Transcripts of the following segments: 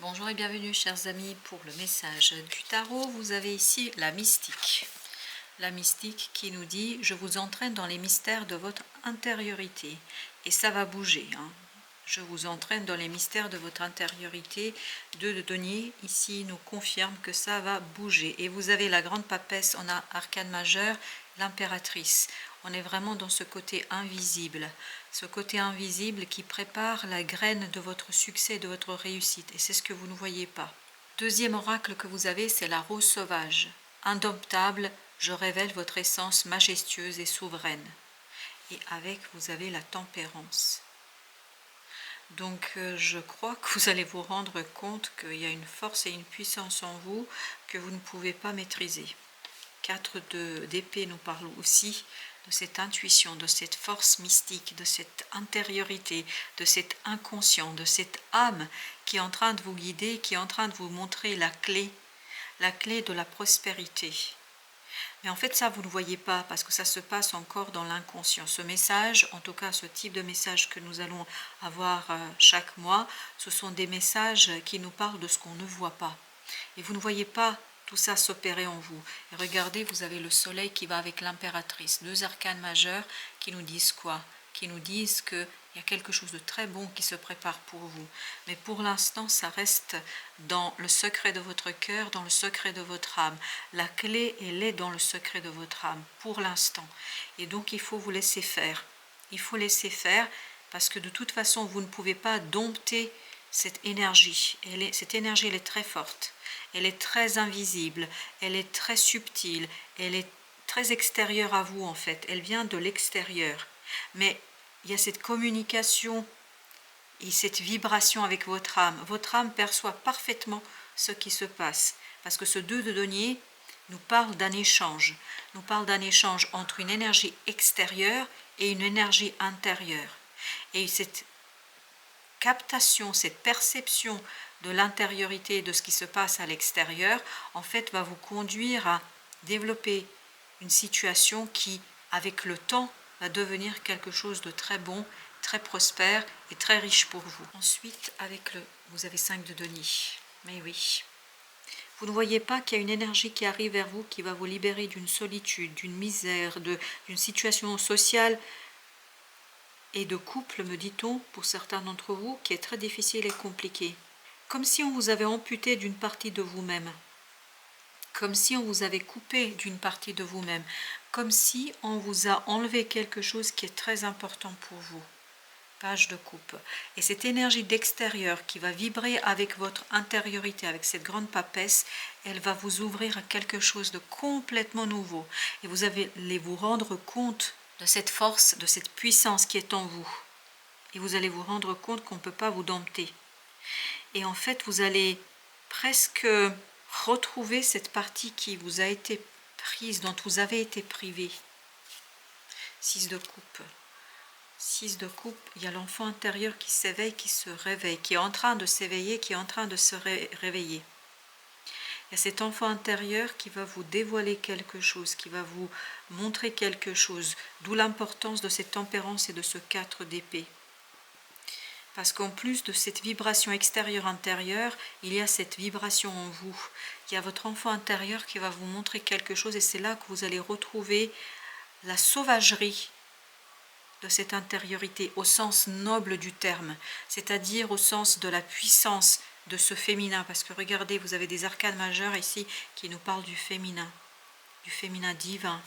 Bonjour et bienvenue chers amis pour le message du tarot. Vous avez ici la mystique. La mystique qui nous dit « Je vous entraîne dans les mystères de votre intériorité ». Et ça va bouger. Je vous entraîne dans les mystères de votre intériorité. Deux de denier ici nous confirme que ça va bouger. Et vous avez la grande papesse, on a arcane majeur, l'impératrice. On est vraiment dans ce côté invisible. Ce côté invisible qui prépare la graine de votre succès, de votre réussite. Et c'est ce que vous ne voyez pas. Deuxième oracle que vous avez, c'est la rose sauvage. Indomptable, je révèle votre essence majestueuse et souveraine. Et avec, vous avez la tempérance. Donc je crois que vous allez vous rendre compte qu'il y a une force et une puissance en vous que vous ne pouvez pas maîtriser. 4 d'épée nous parle aussi de cette intuition, de cette force mystique, de cette intériorité, de cet inconscient, de cette âme qui est en train de vous guider, qui est en train de vous montrer la clé de la prospérité. Mais en fait, ça, vous ne voyez pas parce que ça se passe encore dans l'inconscient. Ce message, en tout cas ce type de message que nous allons avoir chaque mois, ce sont des messages qui nous parlent de ce qu'on ne voit pas. Et vous ne voyez pas tout ça s'opérer en vous. Et regardez, vous avez le soleil qui va avec l'impératrice. Deux arcanes majeurs qui nous disent quoi? Qui nous disent qu'il y a quelque chose de très bon qui se prépare pour vous. Mais pour l'instant, ça reste dans le secret de votre cœur, dans le secret de votre âme. La clé, elle est dans le secret de votre âme, pour l'instant. Et donc, il faut vous laisser faire. Il faut laisser faire, parce que de toute façon, vous ne pouvez pas dompter cette énergie. Cette énergie, elle est très forte. Elle est très invisible, elle est très subtile, elle est très extérieure à vous en fait, elle vient de l'extérieur. Mais il y a cette communication et cette vibration avec votre âme. Votre âme perçoit parfaitement ce qui se passe. Parce que ce 2 de denier nous parle d'un échange. Nous parle d'un échange entre une énergie extérieure et une énergie intérieure. Et cette captation, cette perception de l'intériorité de ce qui se passe à l'extérieur, en fait, va vous conduire à développer une situation qui, avec le temps, va devenir quelque chose de très bon, très prospère et très riche pour vous. Ensuite, vous avez 5 de denier. Mais oui. Vous ne voyez pas qu'il y a une énergie qui arrive vers vous, qui va vous libérer d'une solitude, d'une misère, d'une situation sociale et de couple, me dit-on, pour certains d'entre vous, qui est très difficile et compliquée. Comme si on vous avait amputé d'une partie de vous-même, comme si on vous avait coupé d'une partie de vous-même, comme si on vous a enlevé quelque chose qui est très important pour vous. Page de coupe. Et cette énergie d'extérieur qui va vibrer avec votre intériorité, avec cette grande papesse, elle va vous ouvrir à quelque chose de complètement nouveau. Et vous allez vous rendre compte de cette force, de cette puissance qui est en vous. Et vous allez vous rendre compte qu'on ne peut pas vous dompter. Et en fait, vous allez presque retrouver cette partie qui vous a été prise, dont vous avez été privé. 6 de coupe. 6 de coupe, il y a l'enfant intérieur qui s'éveille, qui se réveille, qui est en train de s'éveiller, qui est en train de se réveiller. Il y a cet enfant intérieur qui va vous dévoiler quelque chose, qui va vous montrer quelque chose, d'où l'importance de cette tempérance et de ce 4 d'épée. Parce qu'en plus de cette vibration extérieure-intérieure, il y a cette vibration en vous. Il y a votre enfant intérieur qui va vous montrer quelque chose et c'est là que vous allez retrouver la sauvagerie de cette intériorité au sens noble du terme, c'est-à-dire au sens de la puissance de ce féminin. Parce que regardez, vous avez des arcanes majeures ici qui nous parlent du féminin divin,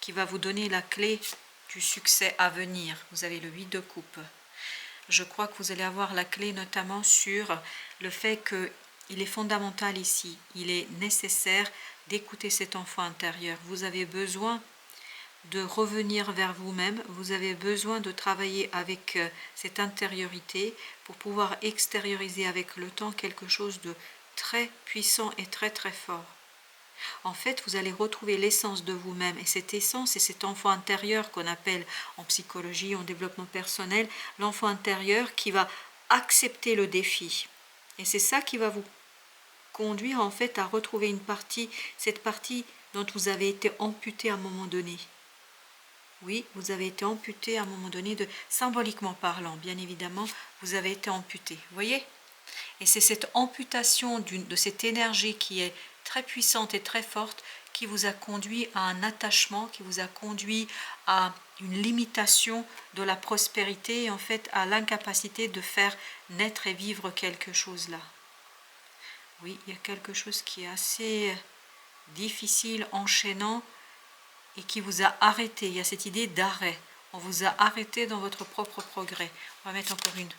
qui va vous donner la clé du succès à venir. Vous avez le 8 de coupe. Je crois que vous allez avoir la clé notamment sur le fait qu'il est fondamental ici, il est nécessaire d'écouter cet enfant intérieur. Vous avez besoin de revenir vers vous-même, vous avez besoin de travailler avec cette intériorité pour pouvoir extérioriser avec le temps quelque chose de très puissant et très très fort. En fait, vous allez retrouver l'essence de vous-même. Et cette essence, c'est cet enfant intérieur qu'on appelle en psychologie, en développement personnel, l'enfant intérieur qui va accepter le défi. Et c'est ça qui va vous conduire en fait à retrouver une partie, cette partie dont vous avez été amputé à un moment donné. Oui, vous avez été amputé à un moment donné, symboliquement parlant, bien évidemment, vous avez été amputé. Vous voyez ? Et c'est cette amputation de cette énergie qui est très puissante et très forte qui vous a conduit à un attachement, qui vous a conduit à une limitation de la prospérité et en fait à l'incapacité de faire naître et vivre quelque chose là. Oui, il y a quelque chose qui est assez difficile, enchaînant et qui vous a arrêté. Il y a cette idée d'arrêt. On vous a arrêté dans votre propre progrès. On va mettre encore une.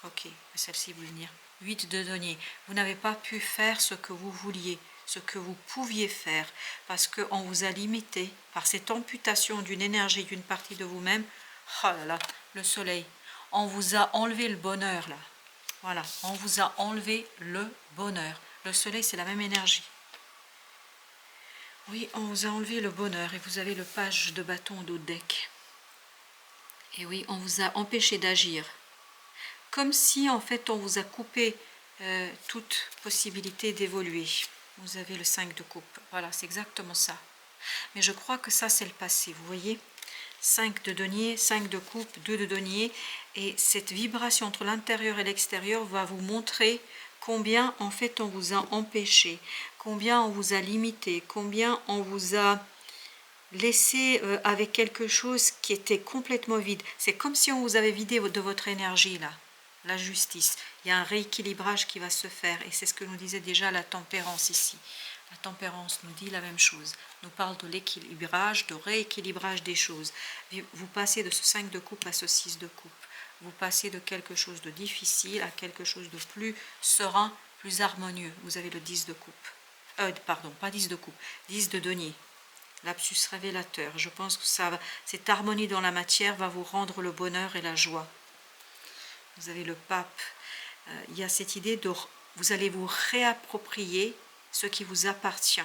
Ok, celle-ci vous venir. 8 de denier. Vous n'avez pas pu faire ce que vous vouliez, ce que vous pouviez faire, parce qu'on vous a limité par cette amputation d'une énergie, d'une partie de vous-même. Oh là là, le soleil. On vous a enlevé le bonheur là. Voilà, on vous a enlevé le bonheur. Le soleil, c'est la même énergie. Oui, on vous a enlevé le bonheur et vous avez le page de bâton au deck. Et oui, on vous a empêché d'agir. Comme si en fait on vous a coupé toute possibilité d'évoluer. Vous avez le 5 de coupe. Voilà, c'est exactement ça. Mais je crois que ça c'est le passé, vous voyez. 5 de denier, 5 de coupe, 2 de denier. Et cette vibration entre l'intérieur et l'extérieur va vous montrer combien en fait on vous a empêché, combien on vous a limité, combien on vous a laissé avec quelque chose qui était complètement vide. C'est comme si on vous avait vidé de votre énergie là. La justice. Il y a un rééquilibrage qui va se faire et c'est ce que nous disait déjà la tempérance ici. La tempérance nous dit la même chose, nous parle de l'équilibrage, de rééquilibrage des choses. Vous passez de ce 5 de coupe à ce 6 de coupe. Vous passez de quelque chose de difficile à quelque chose de plus serein, plus harmonieux. Vous avez le 10 de coupe. Pardon, pas 10 de coupe, 10 de denier. Lapsus révélateur. Je pense que cette harmonie dans la matière va vous rendre le bonheur et la joie. Vous avez le pape. Il y a cette idée de vous allez vous réapproprier ce qui vous appartient.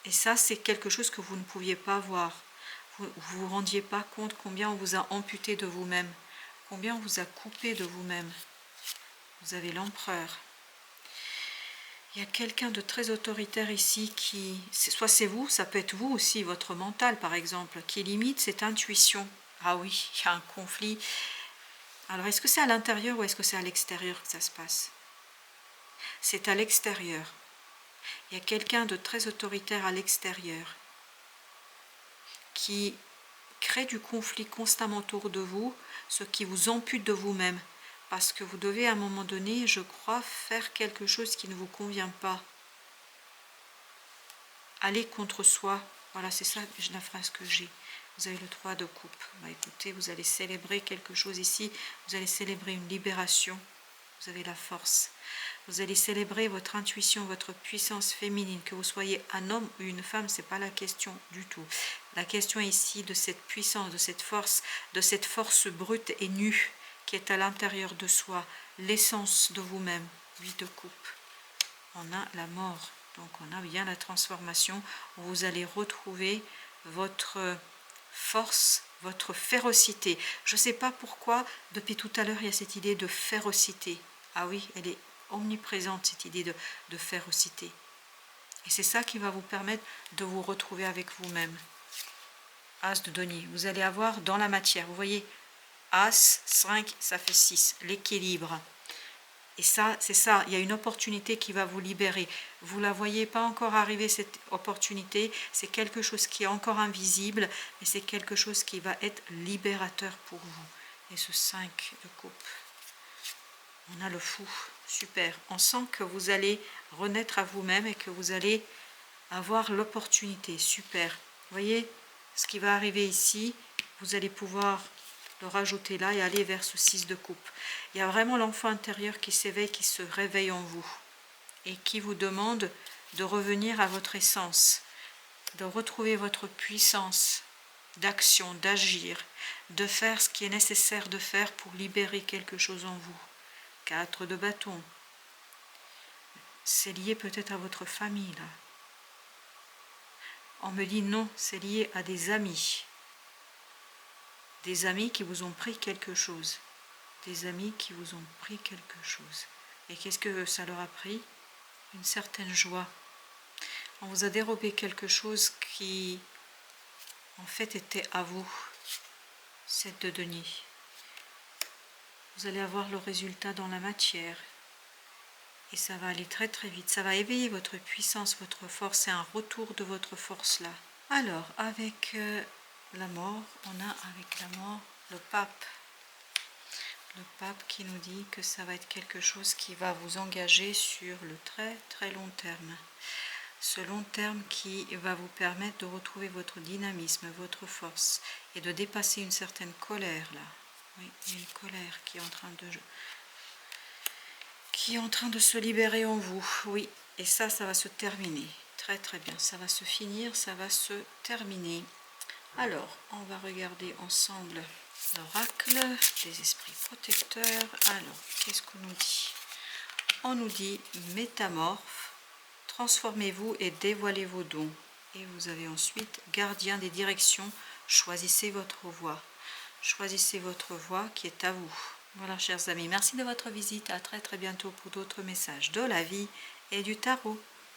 Et ça, c'est quelque chose que vous ne pouviez pas voir. Vous ne vous rendiez pas compte combien on vous a amputé de vous-même, combien on vous a coupé de vous-même. Vous avez l'empereur. Il y a quelqu'un de très autoritaire ici qui, soit c'est vous, ça peut être vous aussi, votre mental par exemple, qui limite cette intuition. Ah oui, il y a un conflit. Alors est-ce que c'est à l'intérieur ou est-ce que c'est à l'extérieur que ça se passe? C'est à l'extérieur. Il y a quelqu'un de très autoritaire à l'extérieur qui crée du conflit constamment autour de vous, ce qui vous ampute de vous-même. Parce que vous devez à un moment donné, je crois, faire quelque chose qui ne vous convient pas. Aller contre soi. Voilà, c'est ça la phrase que j'ai. Vous avez le 3 de coupe. Bah, écoutez, vous allez célébrer quelque chose ici. Vous allez célébrer une libération. Vous avez la force. Vous allez célébrer votre intuition, votre puissance féminine. Que vous soyez un homme ou une femme, ce n'est pas la question du tout. La question ici de cette puissance, de cette force brute et nue qui est à l'intérieur de soi, l'essence de vous-même. 8 de coupe. On a la mort. Donc on a bien la transformation où vous allez retrouver votre force, votre férocité. Je ne sais pas pourquoi, depuis tout à l'heure, il y a cette idée de férocité. Ah oui, elle est omniprésente, cette idée de férocité. Et c'est ça qui va vous permettre de vous retrouver avec vous-même. As de denier. Vous allez avoir dans la matière, vous voyez, As, 5, ça fait 6, l'équilibre. Et ça, c'est ça, il y a une opportunité qui va vous libérer. Vous ne la voyez pas encore arriver, cette opportunité. C'est quelque chose qui est encore invisible, mais c'est quelque chose qui va être libérateur pour vous. Et ce 5 de coupe. On a le fou. Super. On sent que vous allez renaître à vous-même et que vous allez avoir l'opportunité. Super. Vous voyez ce qui va arriver ici. Vous allez pouvoir le rajouter là et aller vers ce 6 de coupe. Il y a vraiment l'enfant intérieur qui s'éveille, qui se réveille en vous et qui vous demande de revenir à votre essence, de retrouver votre puissance d'action, d'agir, de faire ce qui est nécessaire de faire pour libérer quelque chose en vous. 4 de bâton. C'est lié peut-être à votre famille là. On me dit non, c'est lié à des amis. Des amis qui vous ont pris quelque chose. Des amis qui vous ont pris quelque chose. Et qu'est-ce que ça leur a pris? Une certaine joie. On vous a dérobé quelque chose qui, en fait, était à vous. 7 de denier. vous allez avoir le résultat dans la matière. Et ça va aller très très vite. Ça va éveiller votre puissance, votre force. C'est un retour de votre force là. Alors, avec la mort, on a avec la mort le pape. Le pape qui nous dit que ça va être quelque chose qui va vous engager sur le très très long terme. Ce long terme qui va vous permettre de retrouver votre dynamisme, votre force et de dépasser une certaine colère là. Oui, il y a une colère qui est en train de se libérer en vous. Oui, et ça va se terminer. Très très bien, ça va se finir, ça va se terminer. Alors, on va regarder ensemble l'oracle des esprits protecteurs. Alors, qu'est-ce qu'on nous dit? On nous dit métamorphe, transformez-vous et dévoilez vos dons. Et vous avez ensuite gardien des directions, choisissez votre voie. Choisissez votre voie qui est à vous. Voilà, chers amis, merci de votre visite. À très très bientôt pour d'autres messages de la vie et du tarot.